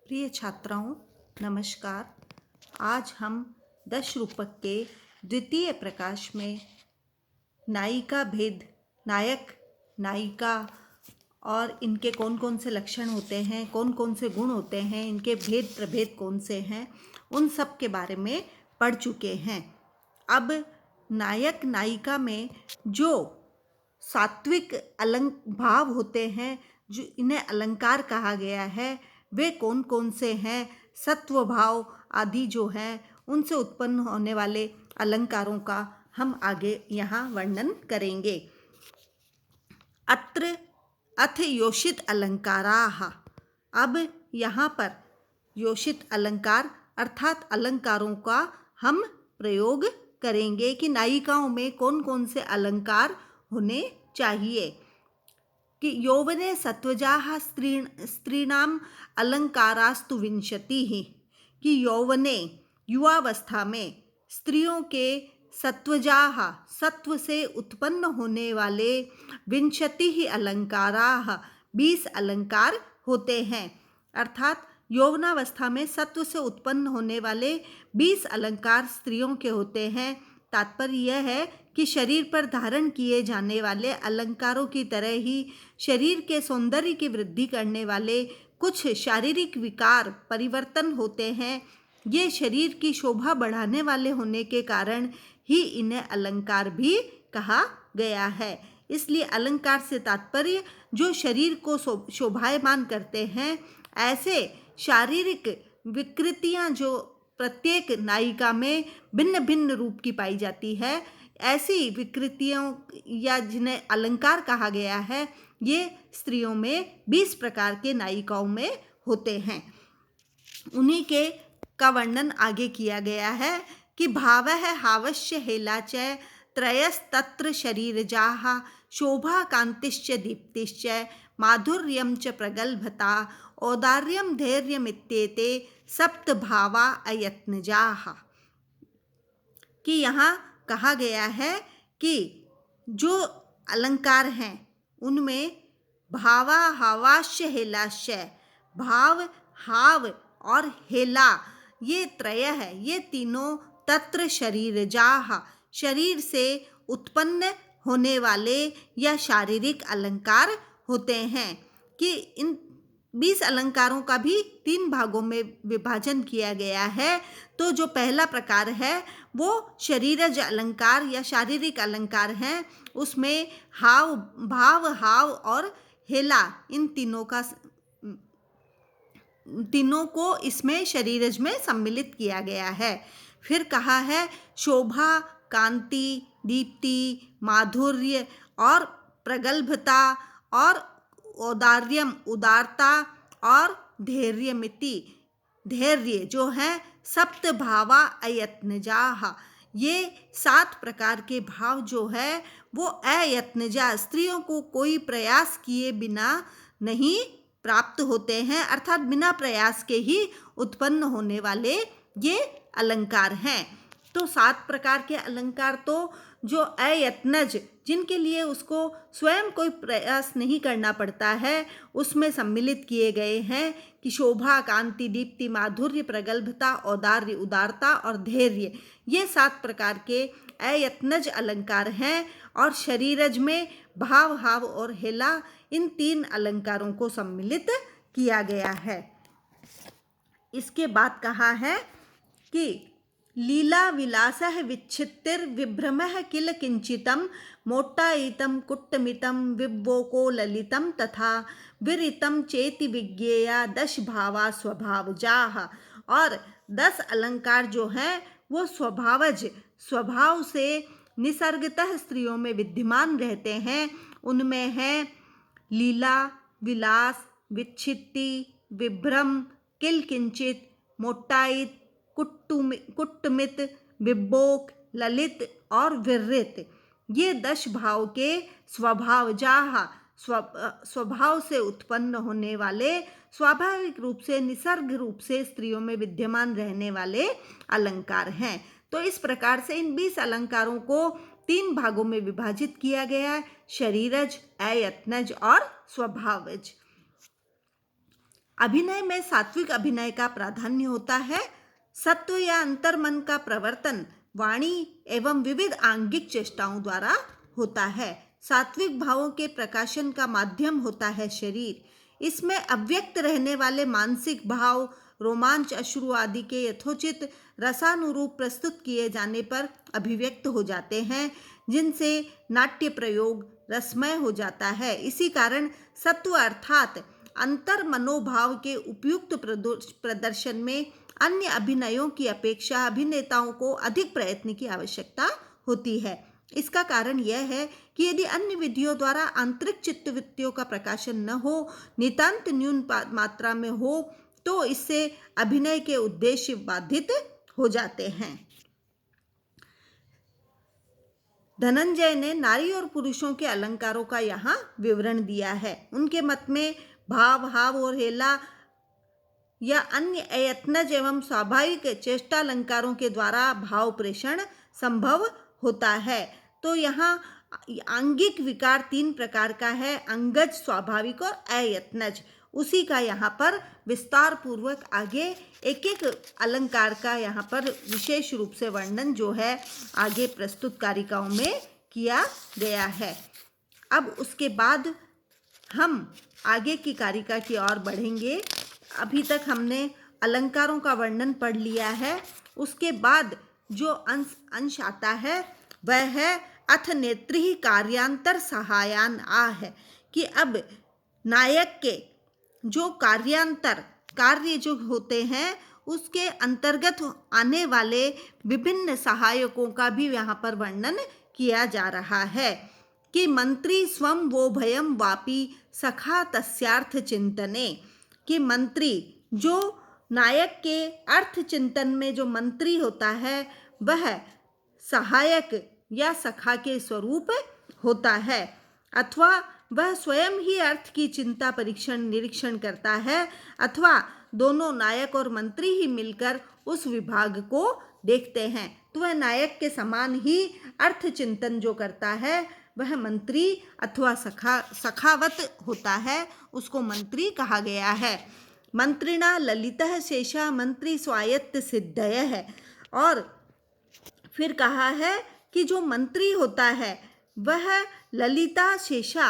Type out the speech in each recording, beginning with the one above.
प्रिय छात्राओं, नमस्कार। आज हम 10 रूपक के द्वितीय प्रकाश में नायिका भेद, नायक नायिका और इनके कौन कौन से लक्षण होते हैं, कौन कौन से गुण होते हैं, इनके भेद प्रभेद कौन से हैं, उन सब के बारे में पढ़ चुके हैं। अब नायक नायिका में जो सात्विक भाव होते हैं, जो इन्हें अलंकार कहा गया है, वे कौन कौन से हैं, सत्व भाव आदि जो हैं, उनसे उत्पन्न होने वाले अलंकारों का हम आगे यहाँ वर्णन करेंगे। अत्र अथ योषित अलंकाराः। अब यहाँ पर योषित अलंकार अर्थात अलंकारों का हम प्रयोग करेंगे कि नायिकाओं में कौन कौन से अलंकार होने चाहिए। कि यौवने सत्वजाः स्त्रीणाम अलंकारास्तु विंशतिः। कि यौवने युवावस्था में स्त्रियों के सत्वजाः सत्व से उत्पन्न होने वाले विंशतिः अलंकाराः 20 अलंकार होते हैं। अर्थात यौवनावस्था में सत्व से उत्पन्न होने वाले 20 अलंकार स्त्रियों के होते हैं। तात्पर्य यह है कि शरीर पर धारण किए जाने वाले अलंकारों की तरह ही शरीर के सौंदर्य की वृद्धि करने वाले कुछ शारीरिक विकार परिवर्तन होते हैं। ये शरीर की शोभा बढ़ाने वाले होने के कारण ही इन्हें अलंकार भी कहा गया है। इसलिए अलंकार से तात्पर्य जो शरीर को शोभायमान करते हैं। ऐसे शारीरिक विकृतियां जो प्रत्येक नायिका में भिन्न भिन्न रूप की पाई जाती है, ऐसी विकृतियों या जिन्हें अलंकार कहा गया है, ये स्त्रियों में 20 प्रकार के नायिकाओं में होते हैं। उन्हीं के का वर्णन आगे किया गया है कि भावः हावश्य हेला च त्रयस्तत्र शरीरजाः शोभा कांतिश्च दीप्तिश्च माधुर्यं च प्रगल्भता औदार्यं धैर्यमित्येते सप्त भावा अयत्नजाः। कि यहाँ कहा गया है कि जो अलंकार हैं उनमें भावा हावाश्य हेलाश्य, भाव, हाव और हेला, ये त्रय है, ये तीनों तत्र शरीरजाः शरीर से उत्पन्न होने वाले या शारीरिक अलंकार होते हैं। कि इन 20 अलंकारों का भी 3 भागों में विभाजन किया गया है। तो जो पहला प्रकार है वो शरीरज अलंकार या शारीरिक अलंकार हैं। उसमें हाव, भाव, हाव और हेला, इन तीनों को इसमें शरीरज में सम्मिलित किया गया है। फिर कहा है शोभा, कांति, दीप्ति, माधुर्य और प्रगल्भता और औदार्यम उदारता और धैर्यमिति, धैर्य जो है सप्त भावा अयत्नजाः। ये 7 प्रकार के भाव जो है वो अयत्नजा स्त्रियों को कोई प्रयास किए बिना नहीं प्राप्त होते हैं, अर्थात बिना प्रयास के ही उत्पन्न होने वाले ये अलंकार हैं। तो 7 प्रकार के अलंकार तो जो अयत्नज, जिनके लिए उसको स्वयं कोई प्रयास नहीं करना पड़ता है, उसमें सम्मिलित किए गए हैं कि शोभा, कांति, दीप्ति, माधुर्य, प्रगल्भता, औदार्य, उदारता और धैर्य, ये 7 प्रकार के अयत्नज अलंकार हैं। और शरीरज में भाव, हाव और हेला, इन 3 अलंकारों को सम्मिलित किया गया है। इसके बाद कहा है कि लीला विलासः विच्छित्तिर विभ्रमः किल किंचितम मोट्टायितं कुट्टमितं विब्बोको ललितं तथा विरितं चेति विज्ञेया 10 भावा स्वभावजाः। और 10 अलंकार जो हैं वो स्वभावज, स्वभाव से निसर्गतः स्त्रियों में विद्यमान रहते हैं। उनमें है लीला, विलास, विच्छित्ति, विभ्रम, किल किंचित, मोट्टायित, कुट्टमित, विब्बोक, ललित और विरृत, ये 10 भाव के स्वभावजाः स्वभाव से उत्पन्न होने वाले, स्वाभाविक रूप से निसर्ग रूप से स्त्रियों में विद्यमान रहने वाले अलंकार हैं। तो इस प्रकार से इन 20 अलंकारों को 3 भागों में विभाजित किया गया है, शरीरज, अयत्नज और स्वभावज। अभिनय में सात्विक अभिनय का प्राधान्य होता है। सत्व या अंतर्मन का प्रवर्तन वाणी एवं विविध आंगिक चेष्टाओं द्वारा होता है। सात्विक भावों के प्रकाशन का माध्यम होता है शरीर। इसमें अव्यक्त रहने वाले मानसिक भाव, रोमांच, अश्रु आदि के यथोचित रसानुरूप प्रस्तुत किए जाने पर अभिव्यक्त हो जाते हैं, जिनसे नाट्य प्रयोग रसमय हो जाता है। इसी कारण सत्व अर्थात अंतर मनोभाव के उपयुक्त प्रदर्शन में अन्य अभिनयों की अपेक्षा अभिनेताओं को अधिक प्रयत्न की आवश्यकता होती है। इसका कारण यह है कि यदि अन्य विधियों द्वारा आंतरिक चित्तवृत्तियों का प्रकाशन न हो, नितांत न्यून मात्रा में हो, तो इससे अभिनय के उद्देश्य बाधित हो जाते हैं। धनंजय ने नारी और पुरुषों के अलंकारों का यहाँ विवरण दिया है। उनके मत में भाव, हाव और हेला या अन्य अयत्नज एवं स्वाभाविक चेष्टालंकारों के द्वारा भाव प्रेषण संभव होता है। तो यहाँ आंगिक विकार 3 प्रकार का है, अंगज, स्वाभाविक और अयत्नज। उसी का यहाँ पर विस्तार पूर्वक आगे एक एक अलंकार का यहाँ पर विशेष रूप से वर्णन जो है आगे प्रस्तुत कारिकाओं में किया गया है। अब उसके बाद हम आगे की कारिका की ओर बढ़ेंगे। अभी तक हमने अलंकारों का वर्णन पढ़ लिया है। उसके बाद जो अंश आता है वह है अथ नेत्री कार्यांतर सहायान आ है, कि अब नायक के जो कार्यांतर कार्य जो होते हैं उसके अंतर्गत आने वाले विभिन्न सहायकों का भी यहाँ पर वर्णन किया जा रहा है कि मंत्री स्वम वो भयम वापी सखा तस्यार्थ चिंतने, कि मंत्री जो नायक के अर्थ चिंतन में जो मंत्री होता है वह सहायक या सखा के स्वरूप होता है, अथवा वह स्वयं ही अर्थ की चिंता परीक्षण निरीक्षण करता है, अथवा दोनों नायक और मंत्री ही मिलकर उस विभाग को देखते हैं। तो वह नायक के समान ही अर्थ चिंतन जो करता है वह मंत्री अथवा सखावत होता है, उसको मंत्री कहा गया है। मंत्रिणा ललितः शेषा मंत्री स्वायत्त सिद्धय है। और फिर कहा है कि जो मंत्री होता है वह ललिता शेषा,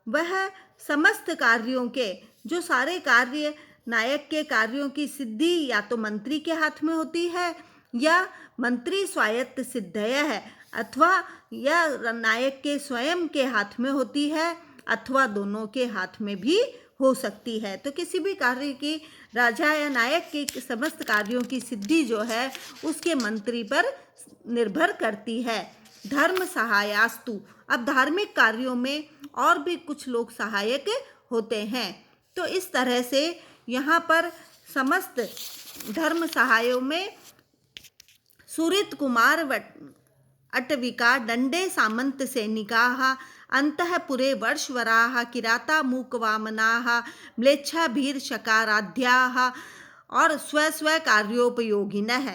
वह समस्त कार्यों के जो सारे कार्य नायक के कार्यों की सिद्धि या तो मंत्री के हाथ में होती है या मंत्री स्वायत्त सिद्धय है, अथवा या नायक के स्वयं के हाथ में होती है, अथवा दोनों के हाथ में भी हो सकती है। तो किसी भी कार्य की राजा या नायक के समस्त कार्यों की सिद्धि जो है उसके मंत्री पर निर्भर करती है। धर्म सहायास्तु, अब धार्मिक कार्यों में और भी कुछ लोग सहायक होते हैं। तो इस तरह से यहाँ पर समस्त धर्म सहायों में सुरित कुमार अटविका दंडे सामंत सैनिकाः अंतःपुरे वर्षवराः किराता मूकवामनाः म्लेच्छाभीर शकाराध्याः और स्व कार्योपयोगिनः,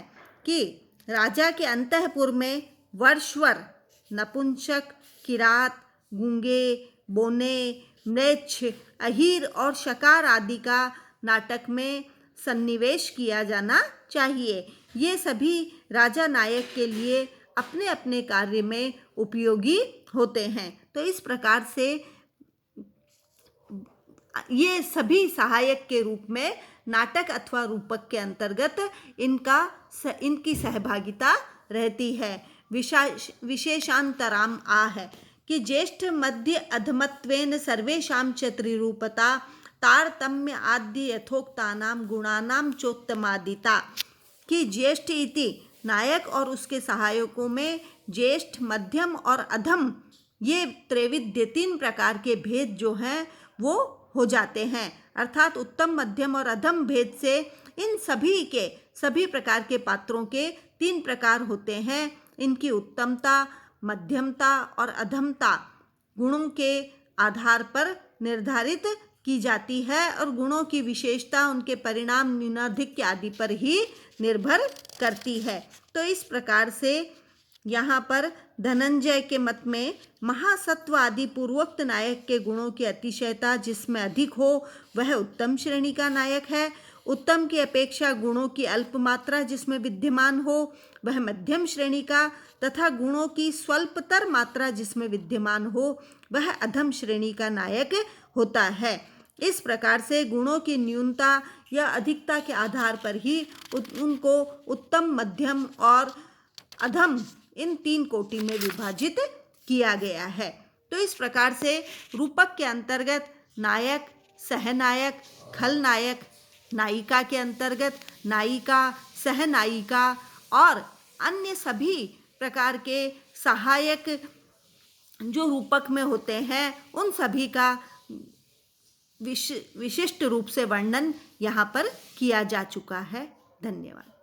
कि राजा के अंतःपुर में वर्षवर, नपुंसक, किरात, गूंगे, बोने, म्लेच्छ, अहीर और शकार आदि का नाटक में सन्निवेश किया जाना चाहिए। ये सभी राजा नायक के लिए अपने अपने कार्य में उपयोगी होते हैं। तो इस प्रकार से ये सभी सहायक के रूप में नाटक अथवा रूपक के अंतर्गत इनकी सहभागिता रहती है। विशेषांतराम आ है कि ज्येष्ठ मध्य अधमत्वेन सर्वेषां च त्रिरूपता तारतम्य आद्य यथोक्तानाम गुणानाम चोत्तमादिता, कि ज्येष्ठ इति नायक और उसके सहायकों में ज्येष्ठ, मध्यम और अधम ये त्रैविध्य 3 प्रकार के भेद जो हैं वो हो जाते हैं। अर्थात उत्तम, मध्यम और अधम भेद से इन सभी प्रकार के पात्रों के 3 प्रकार होते हैं। इनकी उत्तमता, मध्यमता और अधमता गुणों के आधार पर निर्धारित की जाती है और गुणों की विशेषता उनके परिणाम, न्यूनाधिक्य आदि पर ही निर्भर करती है। तो इस प्रकार से यहाँ पर धनंजय के मत में महासत्व आदि पूर्वोक्त नायक के गुणों की अतिशयता जिसमें अधिक हो वह उत्तम श्रेणी का नायक है। उत्तम की अपेक्षा गुणों की अल्प मात्रा जिसमें विद्यमान हो वह मध्यम श्रेणी का, तथा गुणों की स्वल्पतर मात्रा जिसमें विद्यमान हो वह अधम श्रेणी का नायक होता है। इस प्रकार से गुणों की न्यूनता या अधिकता के आधार पर ही उनको उत्तम, मध्यम और अधम इन 3 कोटि में विभाजित किया गया है। तो इस प्रकार से रूपक के अंतर्गत नायक, सहनायक, खलनायक, नायिका के अंतर्गत नायिका, सहनायिका और अन्य सभी प्रकार के सहायक जो रूपक में होते हैं उन सभी का विशिष्ट रूप से वर्णन यहाँ पर किया जा चुका है। धन्यवाद।